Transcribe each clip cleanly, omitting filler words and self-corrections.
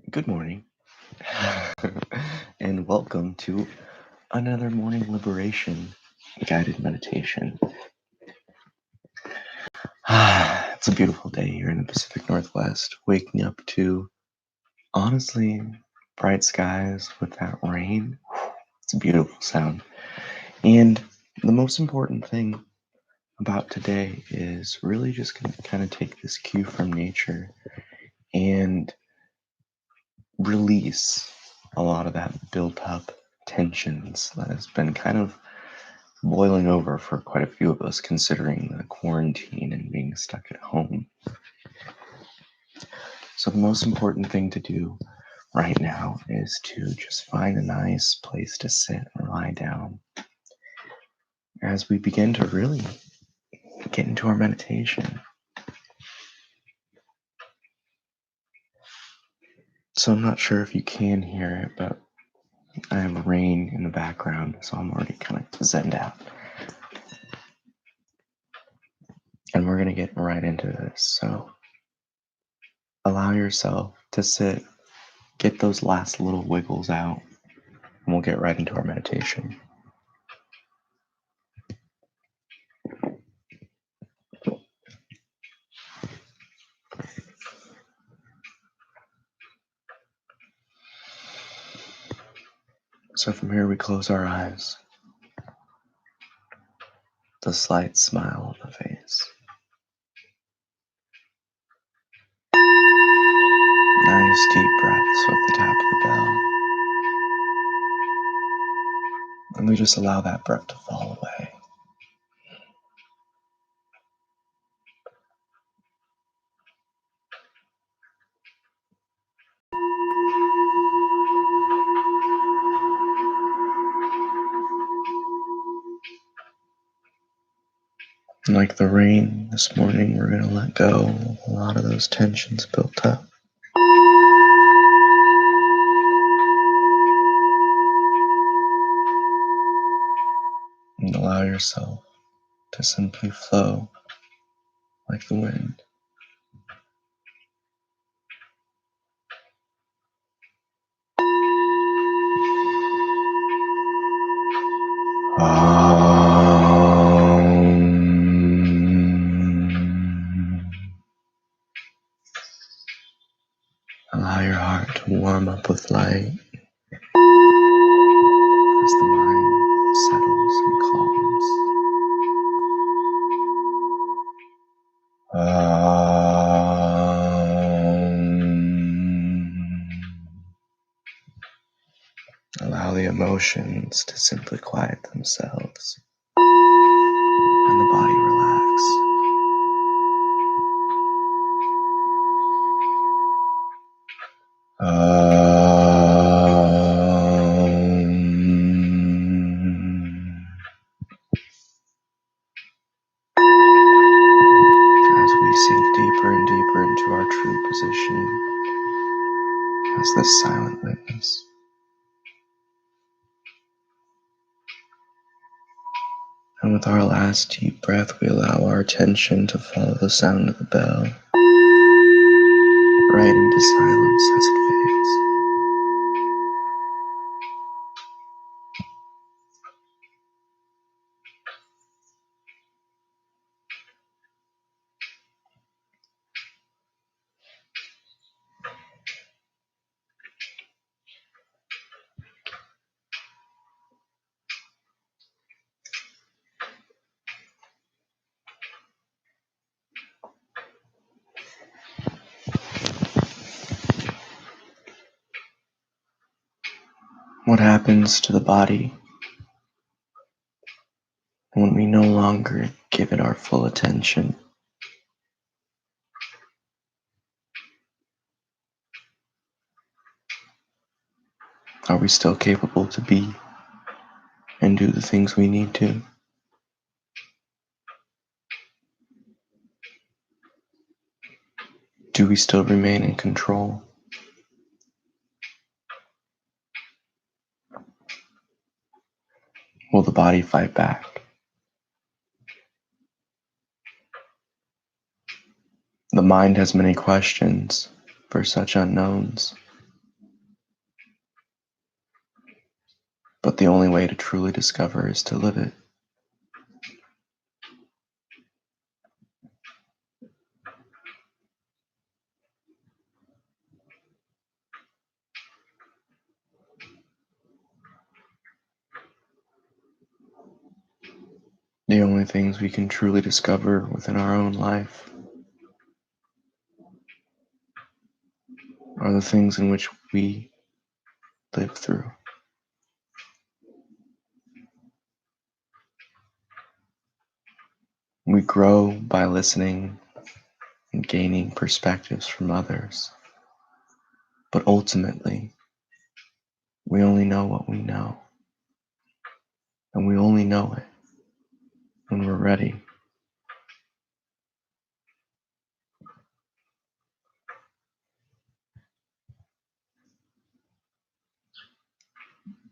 Good morning, and welcome to another morning liberation guided meditation. It's a beautiful day here in the Pacific Northwest, waking up to, honestly, bright skies with that rain. It's a beautiful sound. And the most important thing about today is really just going to kind of take this cue from nature and release a lot of that built up tensions that has been kind of boiling over for quite a few of us, considering the quarantine and being stuck at home. So the most important thing to do right now is to just find a nice place to sit or lie down as we begin to really get into our meditation. So I'm not sure if you can hear it, but I have rain in the background, so I'm already kind of zenned out. And we're going to get right into this. So allow yourself to sit, get those last little wiggles out, and we'll get right into our meditation. So from here we close our eyes, the slight smile on the face. Nice deep breaths with the tap of the bell. And we just allow that breath to fall away. And like the rain this morning, we're going to let go of a lot of those tensions built up. And allow yourself to simply flow like the wind. Allow your heart to warm up with light as the mind settles and calms. Allow the emotions to simply quiet themselves and the body relax. As we sink deeper and deeper into our true position as this silent witness. And with our last deep breath, we allow our attention to follow the sound of the bell right into silence as it fades. What happens to the body when we no longer give it our full attention? Are we still capable to be and do the things we need to? Do we still remain in control? Will the body fight back? The mind has many questions for such unknowns. But the only way to truly discover is to live it. The only things we can truly discover within our own life are the things in which we live through. We grow by listening and gaining perspectives from others. But ultimately, we only know what we know. And we only know it when we're ready.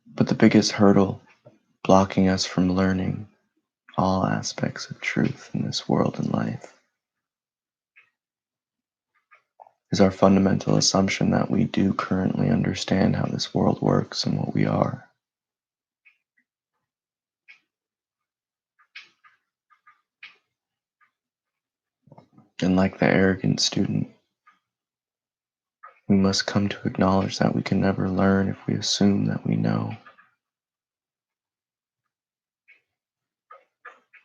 But the biggest hurdle blocking us from learning all aspects of truth in this world and life is our fundamental assumption that we do currently understand how this world works and what we are. And like the arrogant student, we must come to acknowledge that we can never learn if we assume that we know.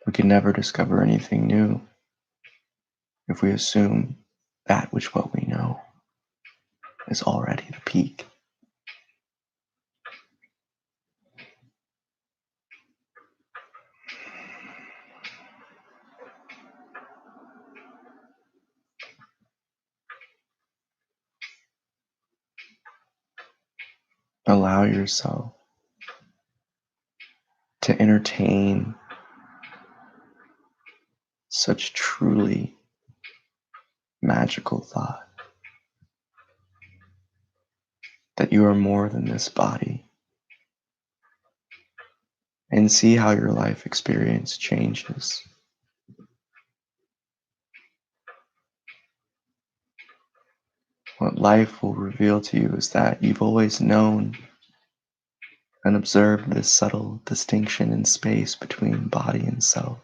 We can never discover anything new if we assume that which what we know is already the peak. Allow yourself to entertain such truly magical thought that you are more than this body, and see how your life experience changes. What life will reveal to you is that you've always known and observed this subtle distinction in space between body and self,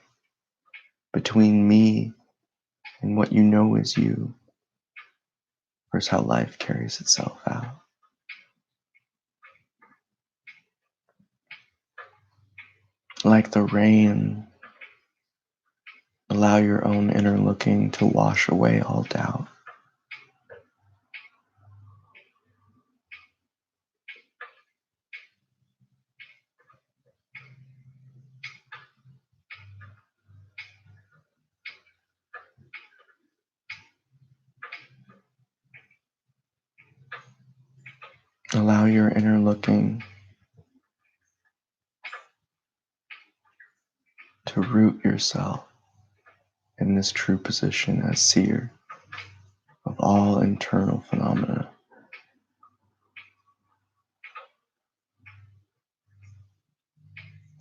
between me and what you know is you, versus how life carries itself out. Like the rain, allow your own inner looking to wash away all doubt. Allow your inner looking to root yourself in this true position as seer of all internal phenomena.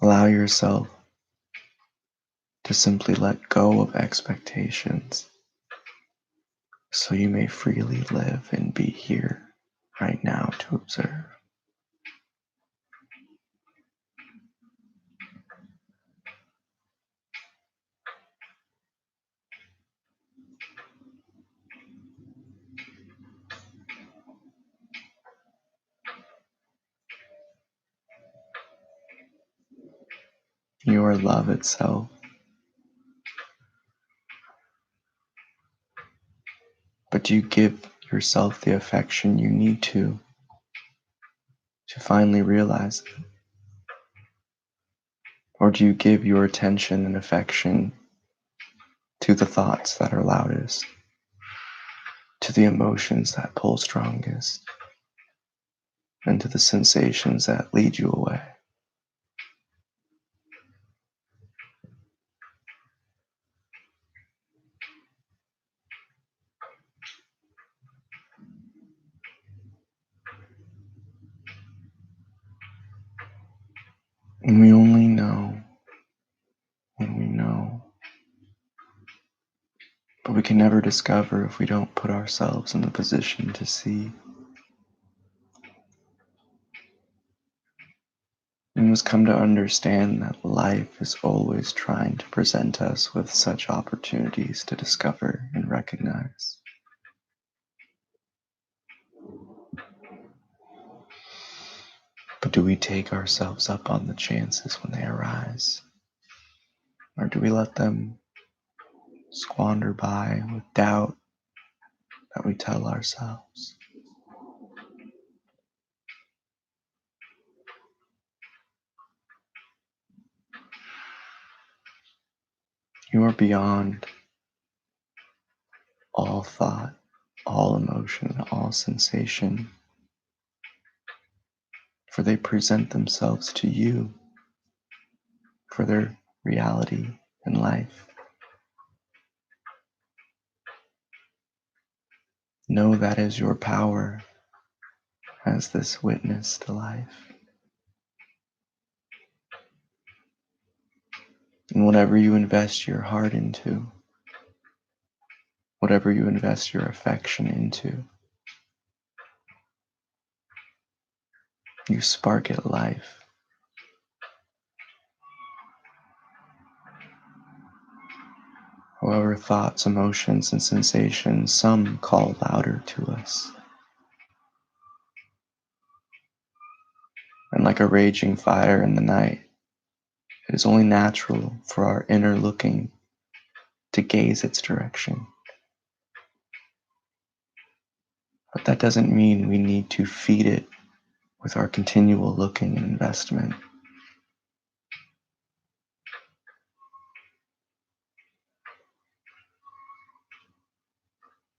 Allow yourself to simply let go of expectations so you may freely live and be here right now to observe. You are love itself, but do you give yourself the affection you need to finally realize it? Or do you give your attention and affection to the thoughts that are loudest, to the emotions that pull strongest, and to the sensations that lead you away? And we only know when we know, but we can never discover if we don't put ourselves in the position to see. We must come to understand that life is always trying to present us with such opportunities to discover and recognize. But do we take ourselves up on the chances when they arise? Or do we let them squander by with doubt that we tell ourselves? You are beyond all thought, all emotion, all sensation, for they present themselves to you for their reality in life. Know that is your power as this witness to life. And whatever you invest your heart into, whatever you invest your affection into, you spark it life. However, thoughts, emotions, and sensations, some call louder to us. And like a raging fire in the night, it is only natural for our inner looking to gaze its direction. But that doesn't mean we need to feed it with our continual looking and investment.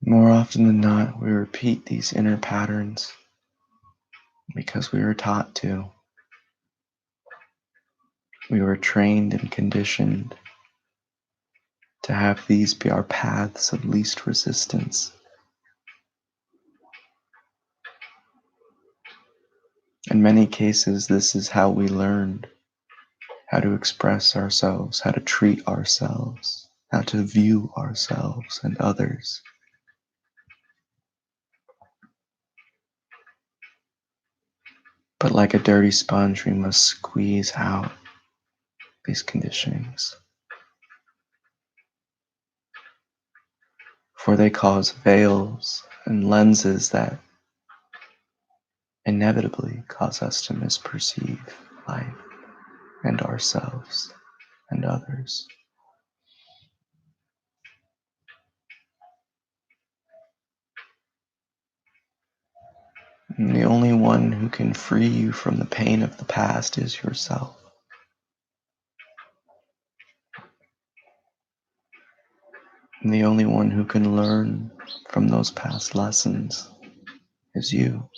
More often than not, we repeat these inner patterns because we were taught to. We were trained and conditioned to have these be our paths of least resistance. In many cases, this is how we learned how to express ourselves, how to treat ourselves, how to view ourselves and others. But like a dirty sponge, we must squeeze out these conditionings, for they cause veils and lenses that inevitably cause us to misperceive life and ourselves and others. And the only one who can free you from the pain of the past is yourself. And the only one who can learn from those past lessons is you.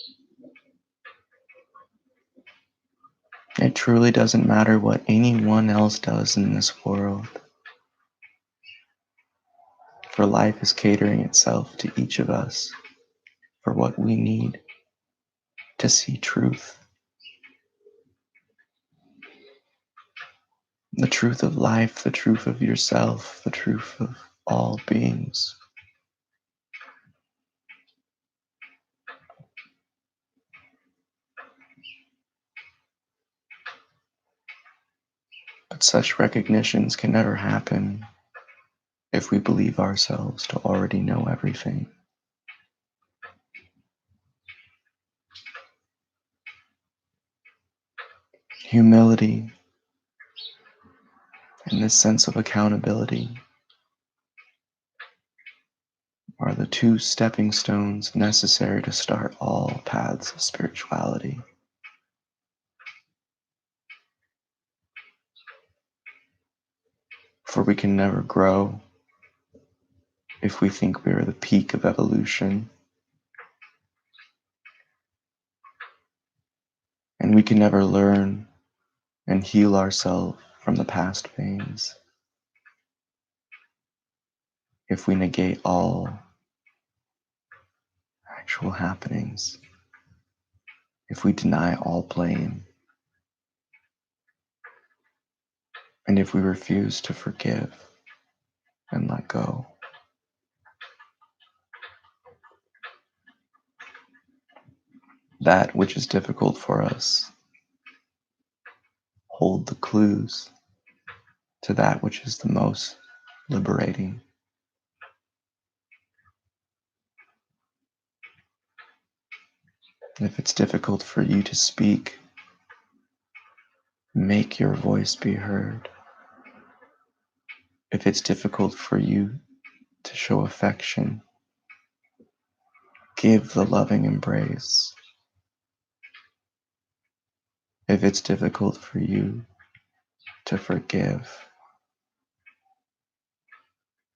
It truly doesn't matter what anyone else does in this world, for life is catering itself to each of us for what we need to see truth. The truth of life, the truth of yourself, the truth of all beings. But such recognitions can never happen if we believe ourselves to already know everything. Humility and this sense of accountability are the two stepping stones necessary to start all paths of spirituality. For we can never grow if we think we are the peak of evolution. And we can never learn and heal ourselves from the past pains if we negate all actual happenings, if we deny all blame, and if we refuse to forgive and let go. That which is difficult for us hold the clues to that which is the most liberating. If it's difficult for you to speak, make your voice be heard. If it's difficult for you to show affection, give the loving embrace. If it's difficult for you to forgive,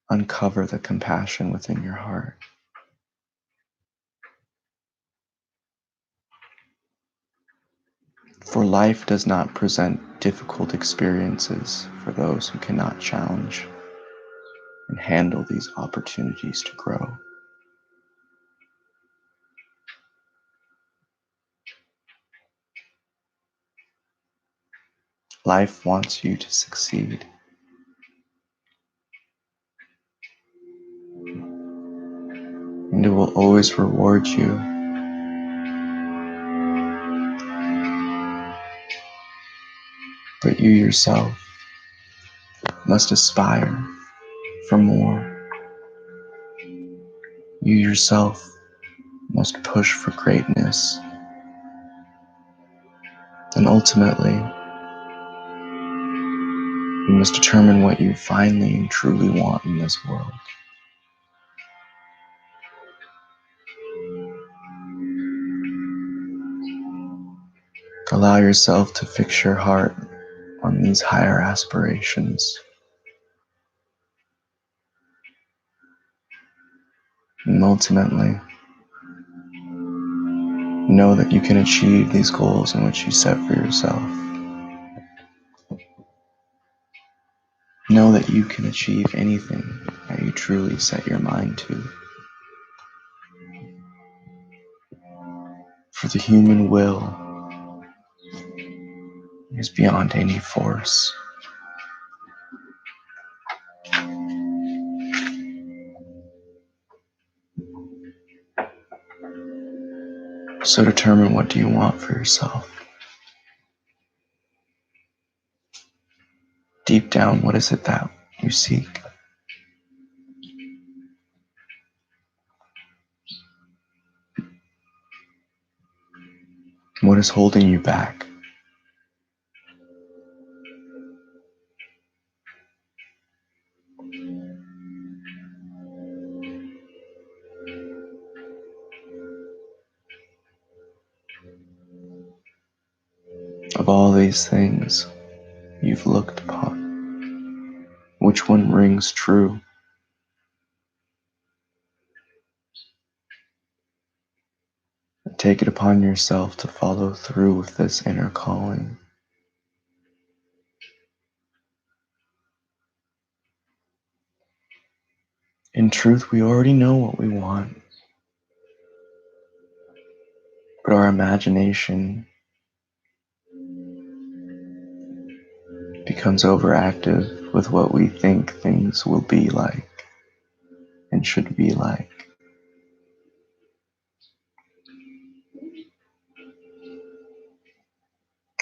uncover the compassion within your heart. For life does not present difficult experiences for those who cannot challenge and handle these opportunities to grow. Life wants you to succeed. And it will always reward you. But you yourself must aspire for more. You yourself must push for greatness. And ultimately, you must determine what you finally and truly want in this world. Allow yourself to fix your heart on these higher aspirations. And ultimately, know that you can achieve these goals in which you set for yourself. Know that you can achieve anything that you truly set your mind to. For the human will is beyond any force. So determine, what do you want for yourself? Deep down, what is it that you seek? What is holding you back? Of all these things you've looked upon, which one rings true? Take it upon yourself to follow through with this inner calling. In truth, we already know what we want, but our imagination becomes overactive with what we think things will be like and should be like.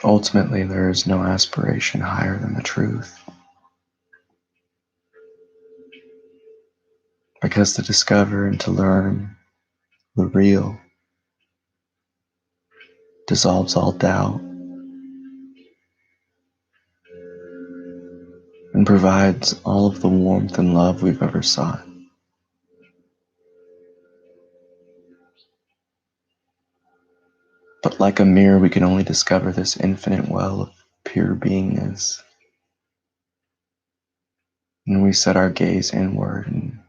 Ultimately, there is no aspiration higher than the truth, because to discover and to learn the real dissolves all doubt and provides all of the warmth and love we've ever sought. But like a mirror, we can only discover this infinite well of pure beingness when we set our gaze inward and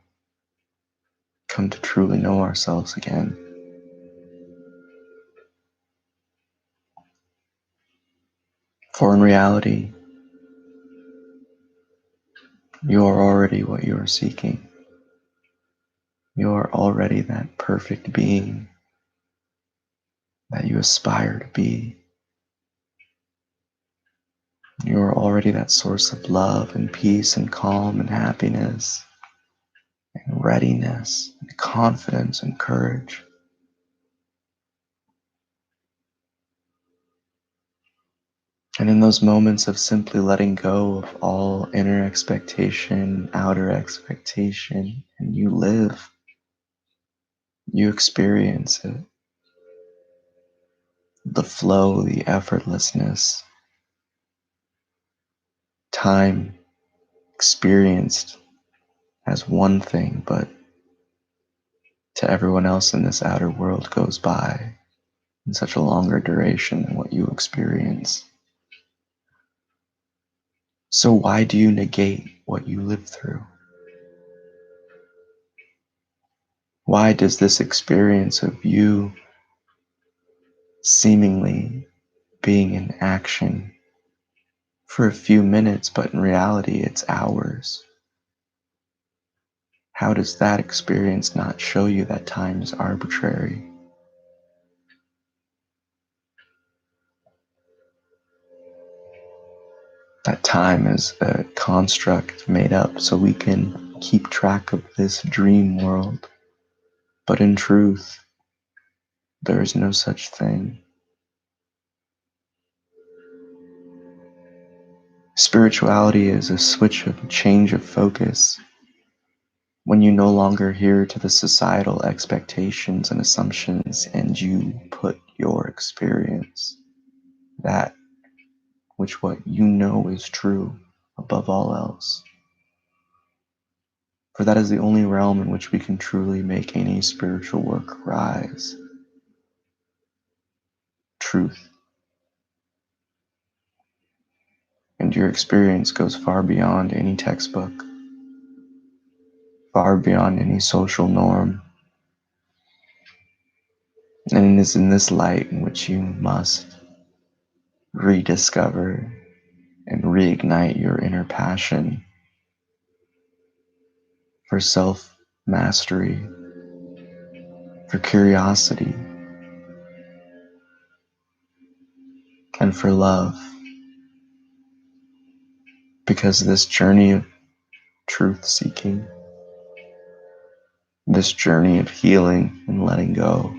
come to truly know ourselves again. For in reality, you are already what you are seeking. You are already that perfect being that you aspire to be. You are already that source of love and peace and calm and happiness and readiness and confidence and courage. And in those moments of simply letting go of all inner expectation, outer expectation, and you live, you experience it. The flow, the effortlessness, time experienced as one thing, but to everyone else in this outer world goes by in such a longer duration than what you experience. So why do you negate what you live through? Why does this experience of you seemingly being in action for a few minutes, but in reality it's hours? How does that experience not show you that time is arbitrary? That time is a construct made up so we can keep track of this dream world. But in truth, there is no such thing. Spirituality is a switch of change of focus when you no longer adhere to the societal expectations and assumptions and you put your experience, that which what you know is true, above all else. For that is the only realm in which we can truly make any spiritual work rise. Truth. And your experience goes far beyond any textbook, far beyond any social norm. And it is in this light in which you must rediscover and reignite your inner passion for self-mastery, for curiosity, and for love. Because this journey of truth-seeking, this journey of healing and letting go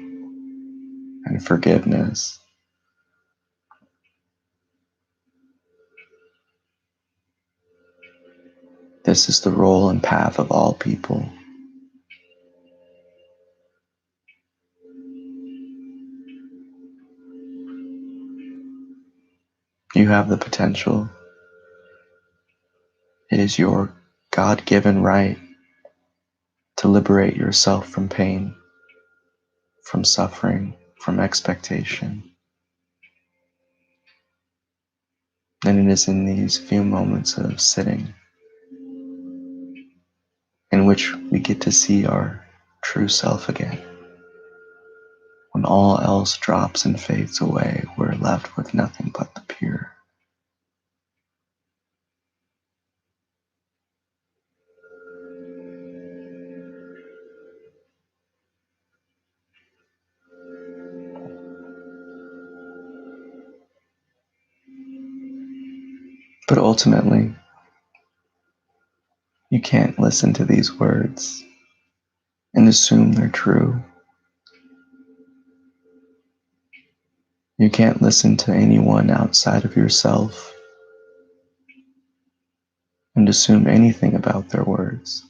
and forgiveness, this is the role and path of all people. You have the potential. It is your God-given right to liberate yourself from pain, from suffering, from expectation. And it is in these few moments of sitting in which we get to see our true self again. When all else drops and fades away, we're left with nothing but the pure. But ultimately, you can't listen to these words and assume they're true. You can't listen to anyone outside of yourself and assume anything about their words.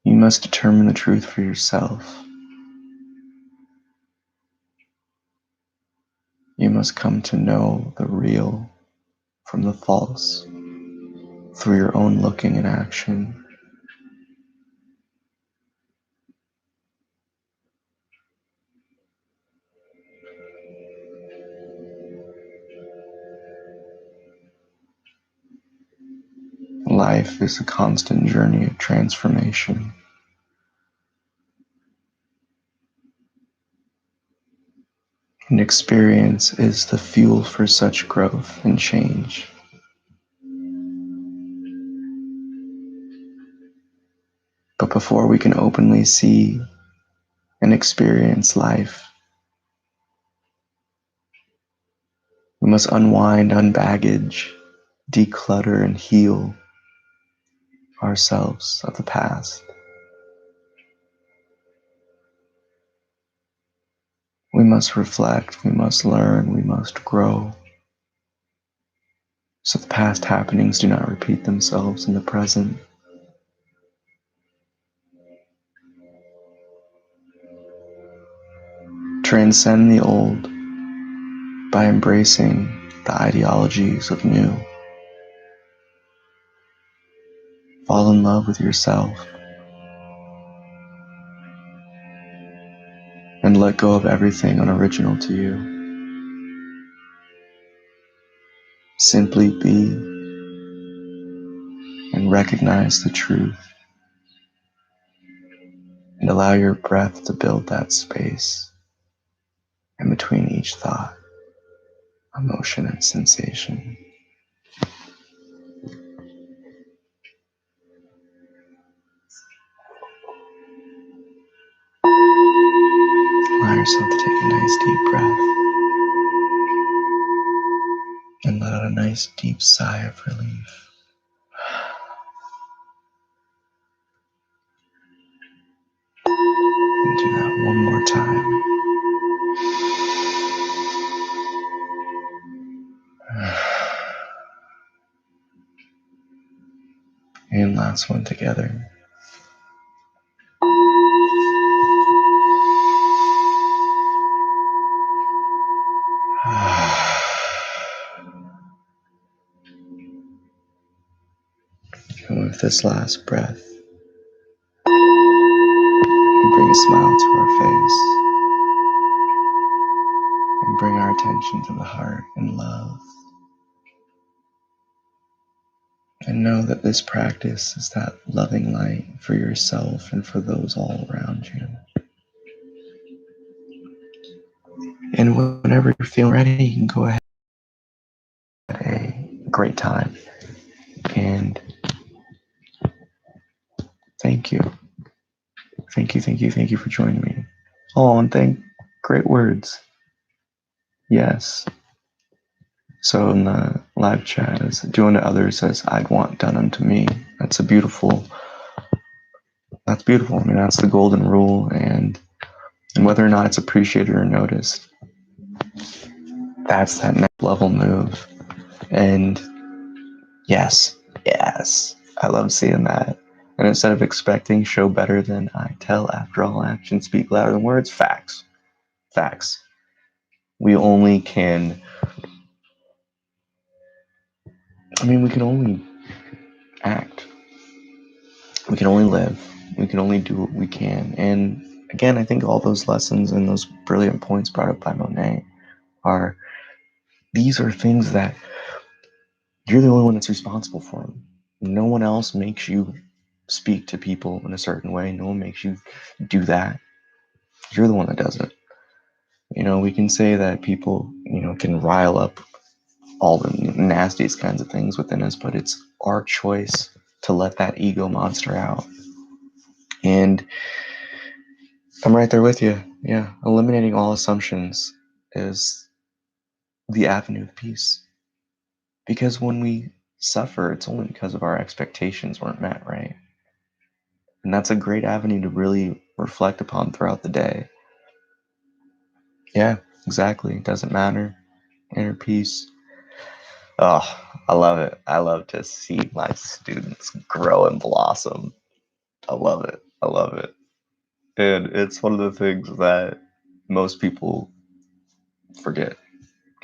You must determine the truth for yourself. You must come to know the real from the false through your own looking and action. Life is a constant journey of transformation. And experience is the fuel for such growth and change. But before we can openly see and experience life, we must unwind, unbaggage, declutter, and heal ourselves of the past. We must reflect, we must learn, we must grow, so the past happenings do not repeat themselves in the present. Transcend the old by embracing the ideologies of new. Fall in love with yourself and let go of everything unoriginal to you. Simply be and recognize the truth and allow your breath to build that space in between each thought, emotion, and sensation. Allow yourself to take a nice deep breath and let out a nice deep sigh of relief. And do that one more time. And last one together. And with this last breath, we bring a smile to our face and bring our attention to the heart and love. And know that this practice is that loving light for yourself and for those all around you. And whenever you're feeling ready, you can go ahead and have a great time. And thank you. Thank you for joining me. Oh, and great words. Yes. So in the live chat, is do unto others as I'd want done unto me. That's beautiful. I mean, that's the golden rule. And whether or not it's appreciated or noticed, that's that next level move. And yes, I love seeing that. And instead of expecting show better than I tell, after all actions speak louder than words, facts. We only can, we can only act. We can only live. We can only do what we can. And again, I think all those lessons and those brilliant points brought up by Monet these are things that you're the only one that's responsible for them. No one else makes you speak to people in a certain way. No one makes you do that. You're the one that does it. We can say that people, can rile up all the nastiest kinds of things within us, but it's our choice to let that ego monster out. And I'm right there with you. Yeah. Eliminating all assumptions is the avenue of peace. Because when we suffer, it's only because of our expectations weren't met, right? And that's a great avenue to really reflect upon throughout the day. Yeah, exactly. It doesn't matter. Inner peace. Oh, I love it. I love to see my students grow and blossom. I love it. And it's one of the things that most people forget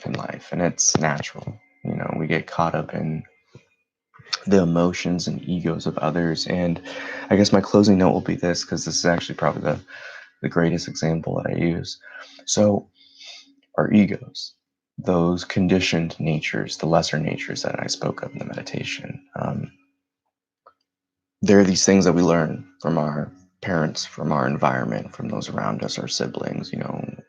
in life, and it's natural. We get caught up in the emotions and egos of others. And I guess my closing note will be this, because this is actually probably the greatest example that I use. So our egos, those conditioned natures, the lesser natures that I spoke of in the meditation, they're these things that we learn from our parents, from our environment, from those around us, our siblings,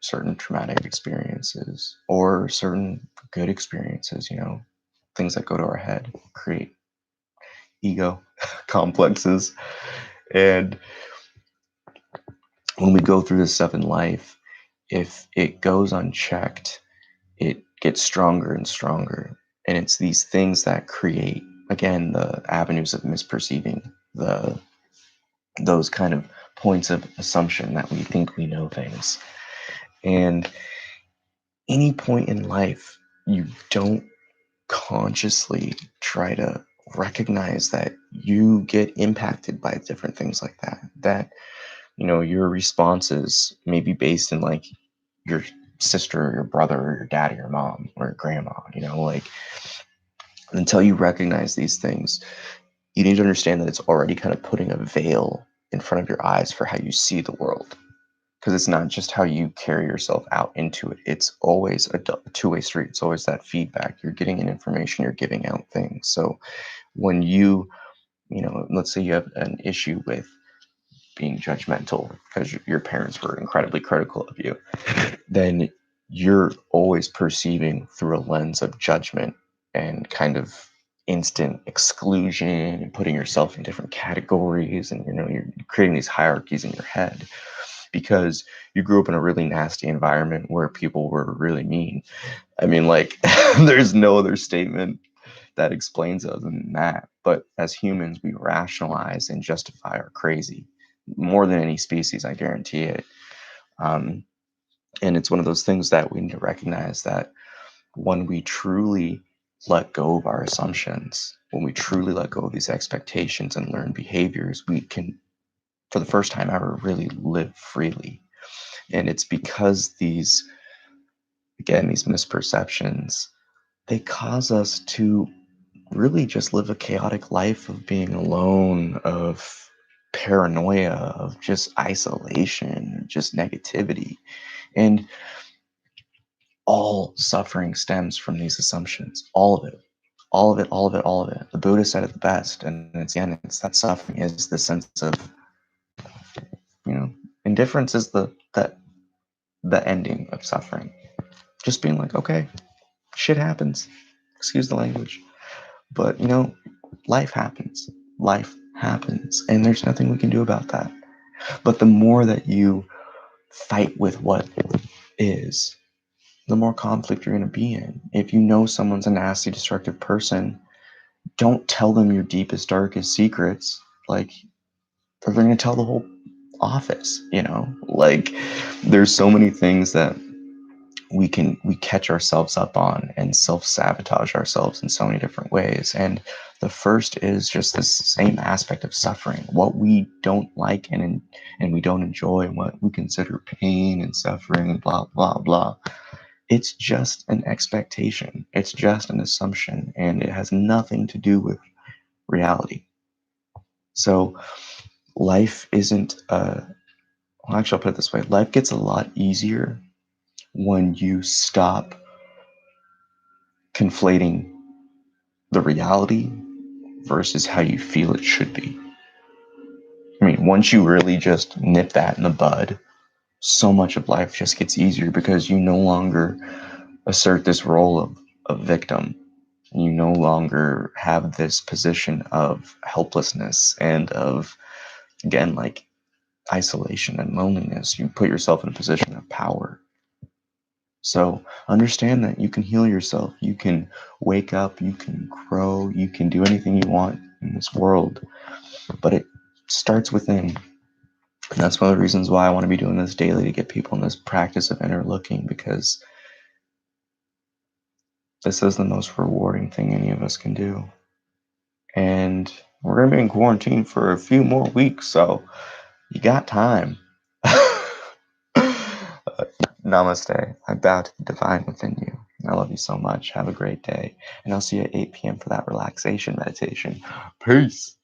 certain traumatic experiences or certain good experiences, things that go to our head, create ego complexes. And when we go through this stuff in life, if it goes unchecked, it gets stronger and stronger. And it's these things that create, again, the avenues of misperceiving, those kind of points of assumption that we think we know things. And any point in life, you don't consciously try to recognize that you get impacted by different things like that. That, your responses may be based in like your sister or your brother or your dad or your mom or your grandma, like until you recognize these things, you need to understand that it's already kind of putting a veil in front of your eyes for how you see the world. Because it's not just how you carry yourself out into it. It's always a two-way street. It's always that feedback. You're getting in information, you're giving out things. So when let's say you have an issue with being judgmental because your parents were incredibly critical of you, then you're always perceiving through a lens of judgment and kind of instant exclusion and putting yourself in different categories, and you're creating these hierarchies in your head because you grew up in a really nasty environment where people were really mean. I mean, like, there's no other statement that explains other than that. But as humans, we rationalize and justify our crazy more than any species, I guarantee it. Um, and it's one of those things that we need to recognize that when we truly let go of our assumptions, when we truly let go of these expectations and learn behaviors, we can, for the first time ever, really live freely. And it's because these misperceptions, they cause us to really just live a chaotic life of being alone, of paranoia, of just isolation, just negativity. And all suffering stems from these assumptions. All of it. All of it, all of it, all of it. The Buddha said it the best, and it's that suffering is the sense of, indifference is the ending of suffering. Just being like, okay, shit happens. Excuse the language. But, life happens. Life happens. And there's nothing we can do about that. But the more that you fight with what is, the more conflict you're going to be in. If you know someone's a nasty, destructive person, don't tell them your deepest, darkest secrets. Like, they're going to tell the whole office, Like, there's so many things that we catch ourselves up on and self-sabotage ourselves in so many different ways. And the first is just this same aspect of suffering, what we don't like and we don't enjoy, and what we consider pain and suffering and blah blah blah. It's just an expectation, it's just an assumption, and it has nothing to do with reality. So life isn't actually, I'll put it this way: life gets a lot easier when you stop conflating the reality versus how you feel it should be. I mean, once you really just nip that in the bud, so much of life just gets easier because you no longer assert this role of a victim. You no longer have this position of helplessness and of, again, like isolation and loneliness. You put yourself in a position of power. So understand that you can heal yourself. You can wake up, you can grow, you can do anything you want in this world. But it starts within. And that's one of the reasons why I want to be doing this daily, to get people in this practice of inner looking, because this is the most rewarding thing any of us can do. And we're going to be in quarantine for a few more weeks, so you got time. Namaste. I bow to the divine within you. I love you so much. Have a great day. And I'll see you at 8 p.m. for that relaxation meditation. Peace.